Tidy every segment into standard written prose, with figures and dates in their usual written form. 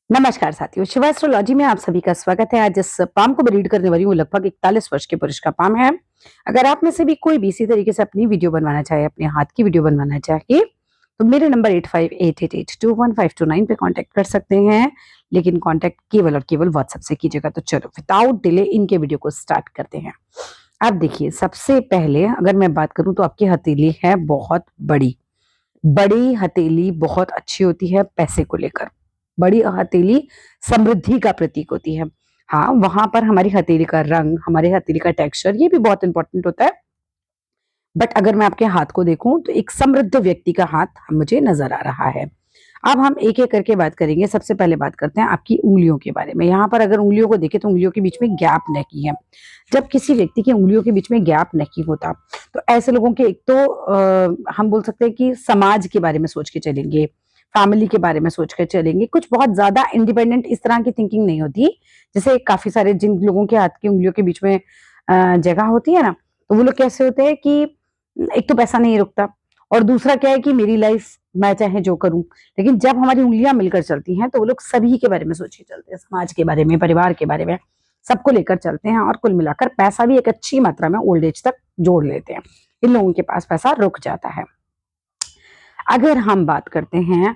नमस्कार साथियों, शिवा एस्ट्रोलॉजी में आप सभी का स्वागत है। आज जिस पाम को मैं रीड करने वाली हूँ, लगभग 41 वर्ष के पुरुष का पाम है। अगर आप में से भी कोई भी इसी तरीके से अपनी वीडियो बनवाना चाहे, अपने हाथ की वीडियो बनवाना चाहे, तो मेरे नंबर 8588821529 पे कांटेक्ट कर सकते हैं। लेकिन कांटेक्ट केवल और केवल व्हाट्सएप से कीजिएगा। तो चलो विदाउट डिले इनके वीडियो को स्टार्ट करते हैं। आप देखिए, सबसे पहले अगर मैं बात करूं तो आपकी हथेली है बहुत बड़ी। बड़ी हथेली बहुत अच्छी होती है पैसे को लेकर। बड़ी हथेली समृद्धि का प्रतीक होती है। हाँ, वहां पर हमारी हथेली का रंग, हमारी हथेली का टेक्सचर, ये भी बहुत इंपॉर्टेंट होता है। बट अगर मैं आपके हाथ को देखूं तो एक समृद्ध व्यक्ति का हाथ मुझे नजर आ रहा है। अब हम एक एक करके बात करेंगे। सबसे पहले बात करते हैं आपकी उंगलियों के बारे में। यहाँ पर अगर उंगलियों को देखें तो उंगलियों के बीच में गैप नहीं है। जब किसी व्यक्ति की उंगलियों के बीच में गैप नहीं होता तो ऐसे लोगों के एक तो हम बोल सकते हैं कि समाज के बारे में सोच के चलेंगे, फैमिली के बारे में सोच कर चलेंगे, कुछ बहुत ज्यादा इंडिपेंडेंट इस तरह की थिंकिंग नहीं होती। जैसे काफी सारे जिन लोगों के हाथ की उंगलियों के बीच में जगह होती है ना, तो वो लोग कैसे होते हैं कि एक तो पैसा नहीं रुकता, और दूसरा क्या है कि मेरी लाइफ मैं चाहे जो करूं। लेकिन जब हमारी उंगलियां मिलकर चलती हैं तो वो लोग सभी के बारे में सोच के चलते हैं, समाज के बारे में, परिवार के बारे में, सबको लेकर चलते हैं। और कुल मिलाकर पैसा भी एक अच्छी मात्रा में ओल्ड एज तक जोड़ लेते हैं। इन लोगों के पास पैसा रुक जाता है। अगर हम बात करते हैं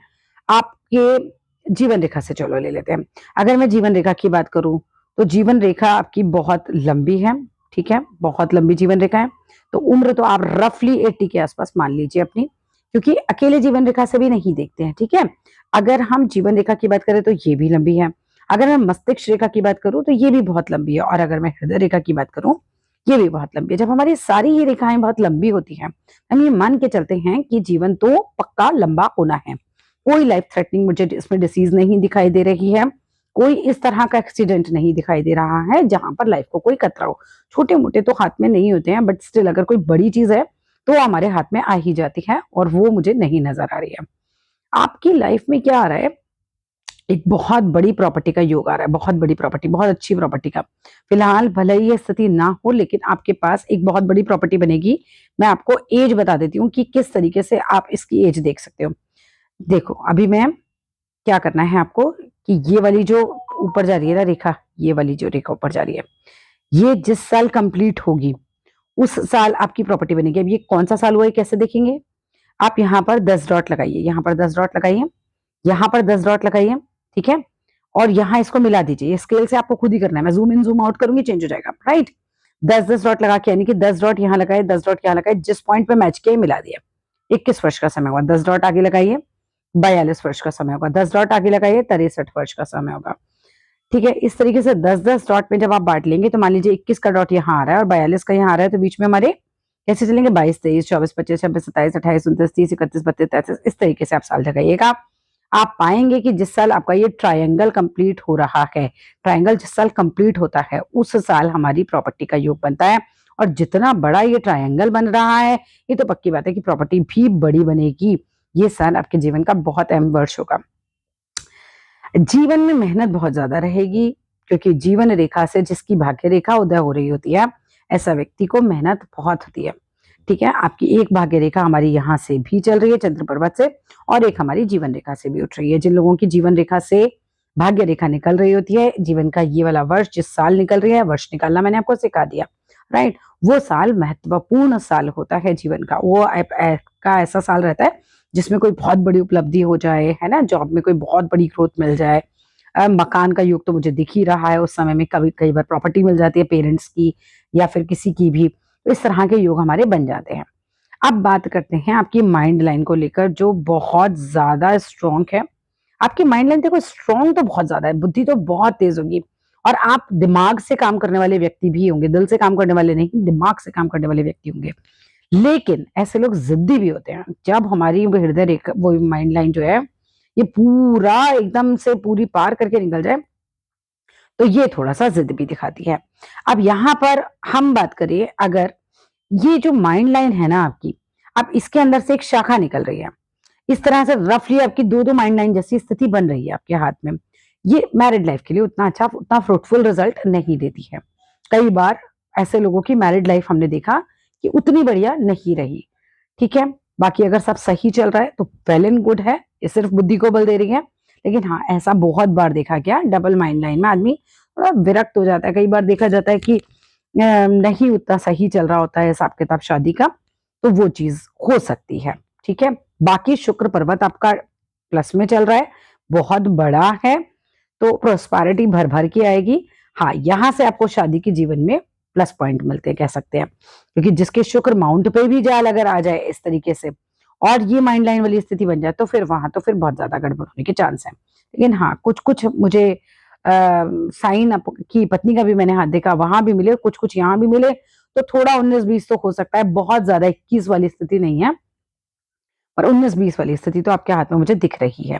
आपके जीवन रेखा से, चलो ले लेते हैं। अगर मैं जीवन रेखा की बात करूं तो जीवन रेखा आपकी बहुत लंबी है। ठीक है, बहुत लंबी जीवन रेखा है। तो उम्र तो आप रफली 80 के आसपास मान लीजिए अपनी, क्योंकि अकेले जीवन रेखा से भी नहीं देखते हैं। ठीक है, अगर हम जीवन रेखा की बात करें तो ये भी लंबी है। अगर मैं मस्तिष्क रेखा की बात करूं तो ये भी बहुत लंबी है। और अगर मैं हृदय रेखा की बात करूं, ये भी बहुत लंबी है। जब हमारी सारी ये रेखाएं बहुत लंबी होती हैं, हम ये मान के चलते हैं कि जीवन तो पक्का लंबा होना है। कोई लाइफ थ्रेटनिंग मुझे इसमें डिसीज नहीं दिखाई दे रही है। कोई इस तरह का एक्सीडेंट नहीं दिखाई दे रहा है जहां पर लाइफ को कोई खतरा हो। छोटे मोटे तो हाथ में नहीं होते हैं, बट स्टिल अगर कोई बड़ी चीज है तो हमारे हाथ में आ ही जाती है, और वो मुझे नहीं नजर आ रही है। आपकी लाइफ में क्या आ रहा है, एक बहुत बड़ी प्रॉपर्टी का योग आ रहा है। बहुत बड़ी प्रॉपर्टी, बहुत अच्छी प्रॉपर्टी का। फिलहाल भले ही ये स्थिति ना हो, लेकिन आपके पास एक बहुत बड़ी प्रॉपर्टी बनेगी। मैं आपको एज बता देती हूँ कि किस तरीके से आप इसकी एज देख सकते हो। देखो, अभी मैं क्या करना है आपको कि ये वाली जो ऊपर जा रही है ना रेखा, ये वाली जो रेखा ऊपर जा रही है, ये जिस साल कंप्लीट होगी उस साल आपकी प्रॉपर्टी बनेगी। अब ये कौन सा साल हुआ है कैसे देखेंगे? आप यहाँ पर 10 डॉट लगाइए, यहाँ पर 10 डॉट लगाइए, यहाँ पर 10 डॉट लगाइए। ठीक है, और यहाँ इसको मिला दीजिए। ये स्केल से आपको खुद ही करना है, मैं जूम इन जूम आउट करूंगी, चेंज हो जाएगा। राइट, 10-10 डॉट लगा के, यानी कि 10 डॉट यहाँ लगाए, 10 डॉट यहाँ लगाए, जिस पॉइंट पे मैच किया मिला दिया। 21 वर्ष का समय होगा, 10 डॉट आगे लगाइए, 42 वर्ष का समय होगा। 10 डॉट आगे लगाइए, 63 वर्ष का समय होगा। ठीक है, इस तरीके से 10-10 डॉट में जब आप बांट लेंगे तो मान लीजिए 21 का डॉट यहाँ आ रहा है और 42 का यहाँ आ रहा है, तो बीच में हमारे कैसे चलेंगे? 22, 23, 24, 25, 26, 27, 28, 29, 30, 31, 32, 33, इस तरीके से आप साल लगाइएगा। आप पाएंगे कि जिस साल आपका ये ट्रायंगल कंप्लीट हो रहा है, ट्रायंगल जिस साल कंप्लीट होता है उस साल हमारी प्रॉपर्टी का योग बनता है। और जितना बड़ा ये ट्रायंगल बन रहा है, ये तो पक्की बात है कि प्रॉपर्टी भी बड़ी बनेगी। ये साल आपके जीवन का बहुत अहम वर्ष होगा। जीवन में मेहनत बहुत ज्यादा रहेगी, क्योंकि जीवन रेखा से जिसकी भाग्य रेखा उदय हो रही होती है, ऐसा व्यक्ति को मेहनत बहुत होती है। ठीक है, आपकी एक भाग्य रेखा हमारी यहाँ से भी चल रही है, चंद्र पर्वत से, और एक हमारी जीवन रेखा से भी उठ रही है। जिन लोगों की जीवन रेखा से भाग्य रेखा निकल रही होती है, जीवन का ये वाला वर्ष जिस साल निकल रही है, वर्ष निकालना मैंने आपको सिखा दिया। राइट, वो साल महत्वपूर्ण साल होता है जीवन का। वो का ऐसा साल रहता है जिसमें कोई बहुत बड़ी उपलब्धि हो जाए, है ना, जॉब में कोई बहुत बड़ी ग्रोथ मिल जाए। मकान का योग तो मुझे दिख ही रहा है। उस समय में कभी कई बार प्रॉपर्टी मिल जाती है पेरेंट्स की या फिर किसी की भी। तो इस तरह के योग हमारे बन जाते हैं। अब बात करते हैं आपकी माइंड लाइन को लेकर, जो बहुत ज्यादा स्ट्रॉन्ग है। आपकी माइंड लाइन देखो, स्ट्रॉन्ग तो बहुत ज्यादा है, बुद्धि तो बहुत तेज होगी, और आप दिमाग से काम करने वाले व्यक्ति भी होंगे। दिल से काम करने वाले नहीं, दिमाग से काम करने वाले व्यक्ति होंगे। लेकिन ऐसे लोग जिद्दी भी होते हैं। जब हमारी वो हृदय रेखा, वो माइंड लाइन जो है, ये पूरा एकदम से पूरी पार करके निकल जाए, तो ये थोड़ा सा जिद भी दिखाती है। अब यहाँ पर हम बात करें, अगर ये जो माइंड लाइन है ना आपकी, अब इसके अंदर से एक शाखा निकल रही है। इस तरह से रफली आपकी दो दो माइंड लाइन जैसी स्थिति बन रही है आपके हाथ में। ये मैरिड लाइफ के लिए उतना अच्छा, उतना फ्रूटफुल रिजल्ट नहीं देती है। कई बार ऐसे लोगों की मैरिड लाइफ हमने देखा कि उतनी बढ़िया नहीं रही। ठीक है, बाकी अगर सब सही चल रहा है तो वेल एंड गुड है, ये सिर्फ बुद्धि को बल दे रही है। लेकिन हाँ, ऐसा बहुत बार देखा गया, डबल माइंड लाइन में आदमी थोड़ा विरक्त हो जाता है। कई बार देखा जाता है कि नहीं उतना सही चल रहा होता है हिसाब किताब शादी का, तो वो चीज हो सकती है। ठीक है, बाकी शुक्र पर्वत आपका प्लस में चल रहा है, बहुत बड़ा है, तो प्रोस्पेरिटी भर भर के आएगी। हाँ, यहाँ से आपको शादी के जीवन में प्लस पॉइंट मिलते हैं, कह सकते हैं, क्योंकि जिसके शुक्र माउंट पे भी जाल अगर आ जाए इस तरीके से और ये माइंड लाइन वाली स्थिति बन जाए, तो फिर वहां तो फिर बहुत ज्यादा गड़बड़ होने के चांस है। लेकिन हाँ, कुछ कुछ मुझे साइन की पत्नी का भी मैंने हाथ देखा, वहां भी मिले, कुछ कुछ यहाँ भी मिले, तो थोड़ा 19-20 तो हो सकता है, बहुत ज्यादा 21 वाली स्थिति नहीं है, पर 19-20 वाली स्थिति तो आपके हाथ में मुझे दिख रही है।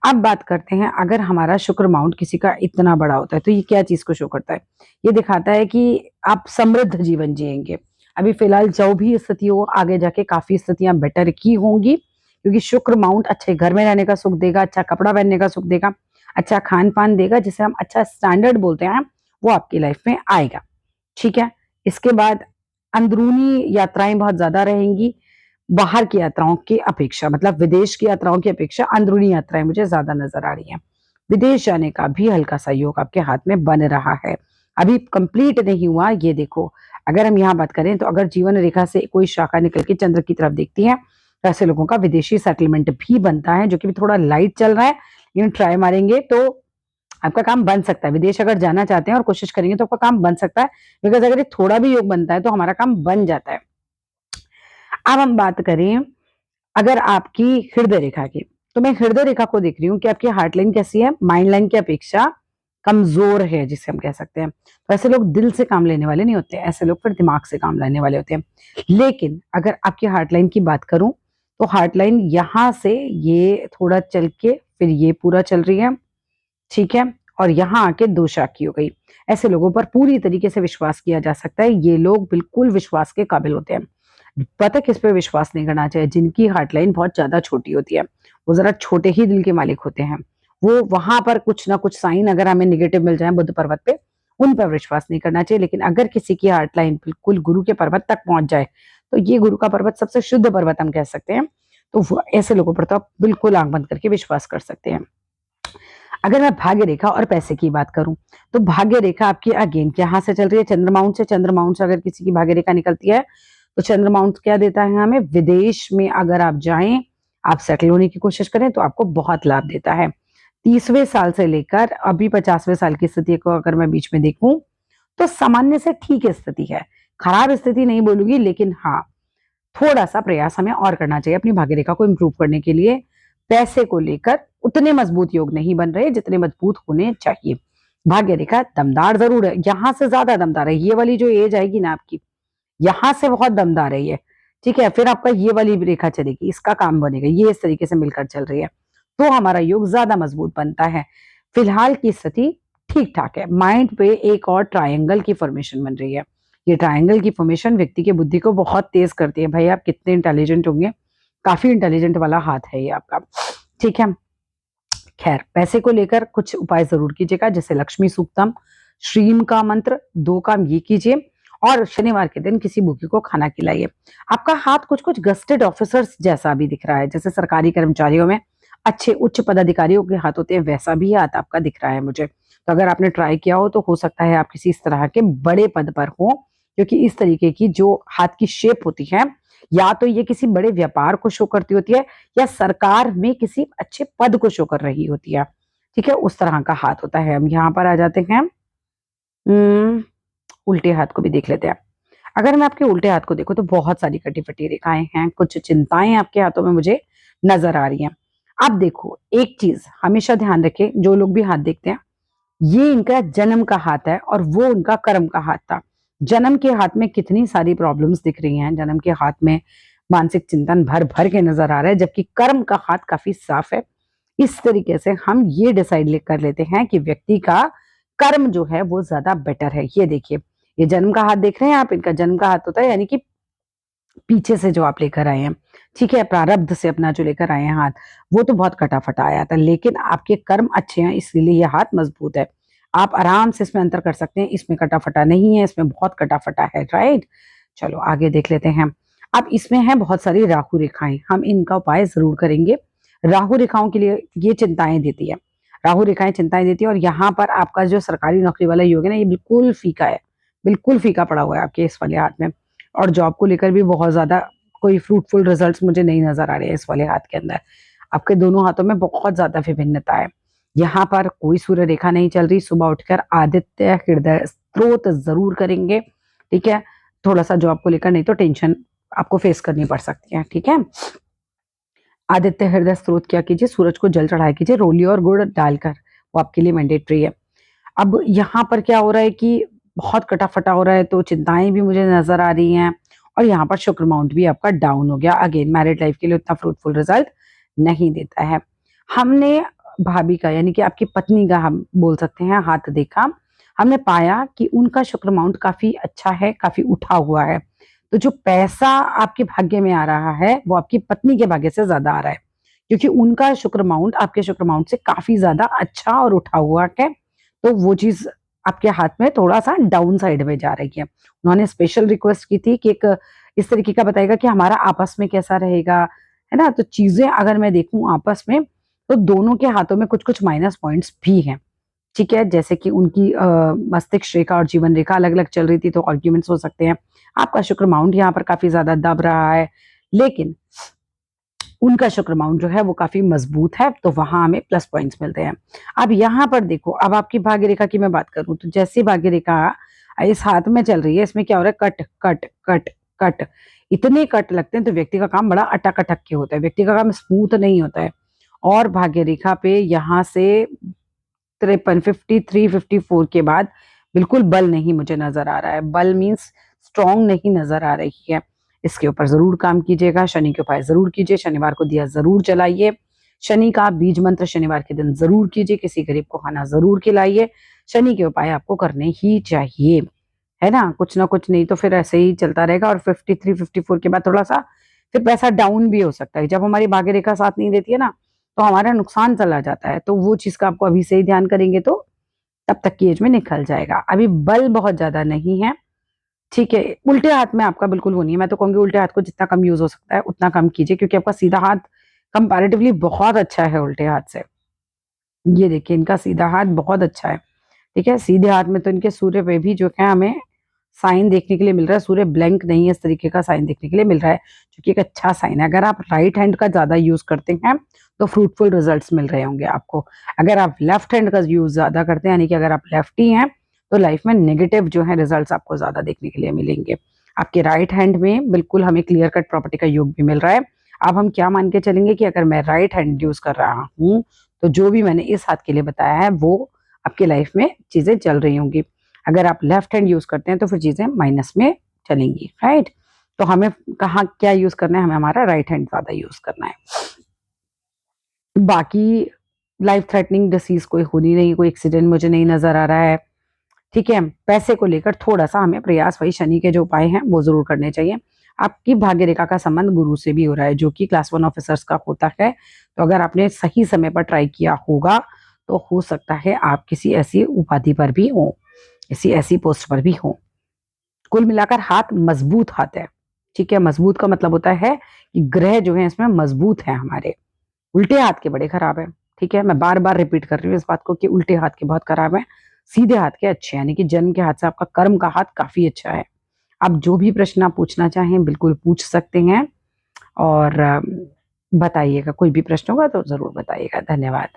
अब बात करते हैं, अगर हमारा शुक्र माउंट किसी का इतना बड़ा होता है तो ये क्या चीज को शो करता है? ये दिखाता है कि आप समृद्ध जीवन जिएंगे। अभी फिलहाल जो भी स्थिति हो, आगे जाके काफी स्थितियां बेटर की होंगी, क्योंकि शुक्र माउंट अच्छे घर में रहने का सुख देगा, अच्छा कपड़ा पहनने का सुख देगा, अच्छा खान पान देगा, जिसे हम अच्छा स्टैंडर्ड बोलते हैं, वो आपकी लाइफ में आएगा। ठीक है, इसके बाद अंदरूनी यात्राएं बहुत ज्यादा रहेंगी, बाहर की यात्राओं की अपेक्षा, मतलब विदेश की यात्राओं की अपेक्षा अंदरूनी यात्राएं मुझे ज्यादा नजर आ रही हैं। विदेश जाने का भी हल्का सा योग आपके हाथ में बन रहा है, अभी कंप्लीट नहीं हुआ। ये देखो, अगर हम यहाँ बात करें तो अगर जीवन रेखा से कोई शाखा निकल के चंद्र की तरफ देखती है, तो ऐसे लोगों का विदेशी सेटलमेंट भी बनता है, जो कि थोड़ा लाइट चल रहा है, लेकिन ट्राई मारेंगे तो आपका काम बन सकता है। विदेश अगर जाना चाहते हैं और कोशिश करेंगे तो आपका काम बन सकता है, बिकॉज अगर ये थोड़ा भी योग बनता है तो हमारा काम बन जाता है। अब हम बात करें अगर आपकी हृदय रेखा की, तो मैं हृदय रेखा को देख रही हूँ कि आपकी हार्ट लाइन कैसी है, माइंड लाइन की अपेक्षा कमजोर है, जिसे हम कह सकते हैं। तो ऐसे लोग दिल से काम लेने वाले नहीं होते, ऐसे लोग फिर दिमाग से काम लेने वाले होते हैं। लेकिन अगर आपकी हार्ट लाइन की बात करूं, तो हार्ट लाइन यहां से ये थोड़ा चल के फिर ये पूरा चल रही है, ठीक है, और यहाँ आके दो शाखी हो गई। ऐसे लोगों पर पूरी तरीके से विश्वास किया जा सकता है, ये लोग बिल्कुल विश्वास के काबिल होते हैं। पता किस पे विश्वास नहीं करना चाहिए? जिनकी हार्ट लाइन बहुत ज्यादा छोटी होती है, वो जरा छोटे ही दिल के मालिक होते हैं। वो वहां पर कुछ ना कुछ साइन अगर हमें निगेटिव मिल जाए बुध पर्वत पे, उन पर विश्वास नहीं करना चाहिए। लेकिन अगर किसी की हार्ट लाइन बिल्कुल गुरु के पर्वत तक पहुंच जाए, तो ये गुरु का पर्वत सबसे शुद्ध पर्वत हम कह सकते हैं, तो ऐसे लोगों पर तो आप बिल्कुल आंख बंद करके विश्वास कर सकते हैं। अगर मैं भाग्य रेखा और पैसे की बात करूं, तो भाग्य रेखा आपकी अगेन यहाँ से चल रही है, चंद्रमाउंट से। चंद्रमाउंट से अगर किसी की भाग्य रेखा निकलती है, तो चंद्रमाउंट क्या देता है हमें? विदेश में अगर आप जाएं, आप सेटल होने की कोशिश करें, तो आपको बहुत लाभ देता है। 30वें साल से लेकर अभी 50वें साल की स्थिति को अगर मैं बीच में देखूं, तो सामान्य से ठीक स्थिति है, खराब स्थिति नहीं बोलूंगी, लेकिन हाँ, थोड़ा सा प्रयास हमें और करना चाहिए अपनी भाग्य रेखा को इम्प्रूव करने के लिए। पैसे को लेकर उतने मजबूत योग नहीं बन रहे जितने मजबूत होने चाहिए। भाग्य रेखा दमदार जरूर है, यहां से ज्यादा दमदार है। ये वाली जो एज आएगी ना आपकी, यहां से बहुत दमदार है ये, ठीक है। फिर आपका ये वाली रेखा चलेगी, इसका काम बनेगा, ये इस तरीके से मिलकर चल रही है, तो हमारा योग ज्यादा मजबूत बनता है। फिलहाल की स्थिति ठीक ठाक है। माइंड पे एक और ट्रायंगल की फॉर्मेशन बन रही है। ये ट्रायंगल की फॉर्मेशन व्यक्ति की बुद्धि को बहुत तेज करती है। भाई आप कितने इंटेलिजेंट होंगे, काफी इंटेलिजेंट वाला हाथ है ये आपका, ठीक है। खैर, पैसे को लेकर कुछ उपाय जरूर कीजिएगा, जैसे लक्ष्मी सूक्तम, श्रीम का मंत्र, 2 काम ये कीजिए, और शनिवार के दिन किसी भूखे को खाना खिलाइए। आपका हाथ कुछ कुछ गस्टेड ऑफिसर्स जैसा भी दिख रहा है, जैसे सरकारी कर्मचारियों में अच्छे उच्च पदाधिकारियों के हाथ होते हैं, वैसा भी हाथ आपका दिख रहा है मुझे। तो अगर आपने ट्राई किया हो, तो हो सकता है आप किसी इस तरह के बड़े पद पर हो, क्योंकि इस तरीके की जो हाथ की शेप होती है, या तो ये किसी बड़े व्यापार को शो करती होती है, या सरकार में किसी अच्छे पद को शो कर रही होती है, ठीक है, उस तरह का हाथ होता है। हम यहाँ पर आ जाते हैं, उल्टे हाथ को भी देख लेते हैं। अगर मैं आपके उल्टे हाथ को देखूं, तो बहुत सारी कटी फटी रेखाएं हैं, कुछ चिंताएं आपके हाथों में मुझे नजर आ रही हैं। अब देखो, एक चीज हमेशा ध्यान रखें, जो लोग भी हाथ देखते हैं, ये इनका जन्म का हाथ है और वो उनका कर्म का हाथ था। जन्म के हाथ में कितनी सारी प्रॉब्लम्स दिख रही हैं, जन्म के हाथ में मानसिक चिंतन भर भर के नजर आ रहा है, जबकि कर्म का हाथ काफी साफ है। इस तरीके से हम ये डिसाइड कर लेते हैं कि व्यक्ति का कर्म जो है वो ज्यादा बेटर है। ये देखिए, ये जन्म का हाथ देख रहे हैं आप, इनका जन्म का हाथ होता है, यानी कि पीछे से जो आप लेकर आए हैं, ठीक है, प्रारब्ध से अपना जो लेकर आए हैं हाथ, वो तो बहुत कटाफटा आया था, लेकिन आपके कर्म अच्छे हैं, इसलिए ये हाथ मजबूत है। आप आराम से इसमें अंतर कर सकते हैं, इसमें कटाफटा नहीं है, इसमें बहुत कटाफटा है, राइट। चलो आगे देख लेते हैं। अब इसमें है बहुत सारी राहु रेखाएं, हम इनका उपाय जरूर करेंगे। राहु रेखाओं के लिए ये चिंताएं देती है। राहु रेखाएं चिंताएं देती है और यहाँ पर आपका जो सरकारी नौकरी वाला योग है ना, ये बिल्कुल फीका है, बिल्कुल फीका पड़ा हुआ है आपके इस वाले हाथ में। और जॉब को लेकर भी बहुत ज्यादा कोई फ्रूटफुल रिजल्ट्स मुझे नहीं नजर आ रहे हैं इस वाले हाथ के अंदर। आपके दोनों हाथों में बहुत ज्यादा विभिन्नता है। यहाँ पर कोई सूर्य रेखा नहीं चल रही। सुबह उठकर आदित्य हृदय स्त्रोत जरूर करेंगे, ठीक है। थोड़ा सा जॉब को लेकर नहीं तो टेंशन आपको फेस करनी पड़ सकती है, ठीक है। आदित्य हृदय स्त्रोत क्या कीजिए, सूरज को जल चढ़ाया कीजिए रोली और गुड़ डालकर, वो आपके लिए मैंडेटरी है। अब यहाँ पर क्या हो रहा है कि बहुत कटा-फटा हो रहा है, तो चिंताएँ भी मुझे नज़र आ रही हैं और यहाँ पर शुक्र माउंट भी आपका डाउन हो गया। अगेन मैरिड लाइफ के लिए उतना फ्रूटफुल रिजल्ट नहीं देता है। हमने भाभी का यानी कि आपकी पत्नी का हम बोल सकते हैं हाथ देखा, हमने पाया कि उनका शुक्र माउंट काफ़ी अच्छा है, काफ़ी उठा हुआ है। तो जो पैसा आपके भाग्य में आ रहा है, वो आपकी पत्नी के भाग्य से ज़्यादा आ रहा है, क्योंकि उनका शुक्र माउंट आपके शुक्र माउंट से काफ़ी ज़्यादा अच्छा और उठा हुआ है। तो वो चीज़ आपके हाथ में थोड़ा-सा डाउन साइड में जा रही है। उन्होंने स्पेशल रिक्वेस्ट की थी कि एक इस तरीके का बताइएगा कि हमारा आपस में कैसा रहेगा, है ना? तो चीज़ें अगर मैं देखूँ आपस में, तो दोनों के हाथों में कुछ-कुछ माइनस पॉइंट्स भी हैं, ठीक है? जैसे कि उनकी मस्तिष्क रेखा और जीवन रेखा अलग-अलग चल रही थी, तो आर्ग्यूमेंट्स हो सकते हैं। आपका शुक्र माउंट यहाँ पर काफ़ी ज़्यादा दब रहा है, लेकिन उनका शुक्र माउंट जो है वो काफ़ी मज़बूत है, तो वहाँ हमें प्लस पॉइंट्स मिलते हैं। अब यहाँ पर देखो, अब आपकी भाग्य रेखा की मैं बात करूँ, तो जैसी भाग्य रेखा इस हाथ में चल रही है, इसमें क्या हो रहा है, कट, कट, कट, कट। इतने कट लगते हैं, तो व्यक्ति का काम बड़ा अटक-अटक के होता है, व्यक्ति का काम स्मूथ नहीं होता है। और भाग्य रेखा पे यहाँ से 53, 53, 54 के बाद बिल्कुल बल नहीं मुझे नज़र आ रहा है। बल मीन्स स्ट्रॉन्ग नहीं नज़र आ रही है। इसके ऊपर ज़रूर काम कीजिएगा, शनि के उपाय ज़रूर कीजिए, शनिवार को दिया ज़रूर जलाइए, शनि का बीज मंत्र शनिवार के दिन ज़रूर कीजिए, किसी गरीब को खाना ज़रूर खिलाइए। शनि के उपाय आपको करने ही चाहिए, है ना? कुछ ना कुछ, नहीं तो फिर ऐसे ही चलता रहेगा और 53, 54 के बाद थोड़ा-सा फिर पैसा डाउन भी हो सकता है। जब हमारी भाग्य रेखा साथ नहीं देती है ना, तो हमारा नुकसान चला जाता है। तो वो चीज़ का आपको अभी से ही ध्यान करेंगे तो तब तक की एज में निकल जाएगा। अभी बल बहुत ज़्यादा नहीं है, ठीक है। उल्टे हाथ में आपका बिल्कुल वो नहीं है। मैं तो कहूँगी उल्टे हाथ को जितना कम यूज़ हो सकता है उतना कम कीजिए, क्योंकि आपका सीधा हाथ कंपैरेटिवली बहुत अच्छा है उल्टे हाथ से। ये देखिए, इनका सीधा हाथ बहुत अच्छा है, ठीक है। सीधे हाथ में तो इनके सूर्य पे भी जो है हमें साइन देखने के लिए मिल रहा है, सूर्य ब्लैंक नहीं है, इस तरीके का साइन देखने के लिए मिल रहा है, जो कि एक अच्छा साइन है। अगर आप राइट हैंड का ज़्यादा यूज़ करते हैं, तो फ्रूटफुल रिजल्ट्स मिल रहे होंगे आपको। अगर आप लेफ्ट हैंड का यूज़ ज़्यादा करते हैं, यानी कि अगर आप लेफ्टी हैं, तो लाइफ में नेगेटिव जो है रिजल्ट्स आपको ज़्यादा देखने के लिए मिलेंगे। आपके राइट हैंड में बिल्कुल हमें क्लियर कट प्रॉपर्टी का योग भी मिल रहा है। अब हम क्या मान के चलेंगे कि अगर मैं राइट हैंड यूज़ कर रहा हूँ, तो जो भी मैंने इस हाथ के लिए बताया है, वो आपकी लाइफ में चीज़ें चल रही होंगी। अगर आप लेफ्ट हैंड यूज़ करते हैं, तो फिर चीज़ें माइनस में चलेंगी, राइट? तो हमें कहाँ क्या यूज़ करना है, हमें हमारा राइट हैंड ज़्यादा यूज़ करना है। बाकी लाइफ थ्रेटनिंग डिसीज़ कोई होनी नहीं, कोई एक्सीडेंट मुझे नहीं नज़र आ रहा है, ठीक है। पैसे को लेकर थोड़ा-सा हमें प्रयास वही शनि के जो उपाय हैं, वो ज़रूर करने चाहिए। आपकी भाग्य रेखा का संबंध गुरु से भी हो रहा है, जो कि क्लास 1 ऑफिसर्स का होता है। तो अगर आपने सही समय पर ट्राई किया होगा, तो हो सकता है आप किसी ऐसी उपाधि पर भी हों, किसी ऐसी पोस्ट पर भी हों। कुल मिलाकर हाथ मजबूत हाथ है, ठीक है। मजबूत का मतलब होता है कि ग्रह जो है इसमें मजबूत है हमारे। उल्टे हाथ के बड़े खराब है, ठीक है। मैं बार बार रिपीट कर रही हूँ इस बात को कि उल्टे हाथ के बहुत खराब है, सीधे हाथ के अच्छे हैं, यानी कि जन्म के हाथ से आपका कर्म का हाथ काफी अच्छा है। आप जो भी प्रश्न आप पूछना चाहें बिल्कुल पूछ सकते हैं, और बताइएगा, कोई भी प्रश्न होगा तो जरूर बताइएगा। धन्यवाद।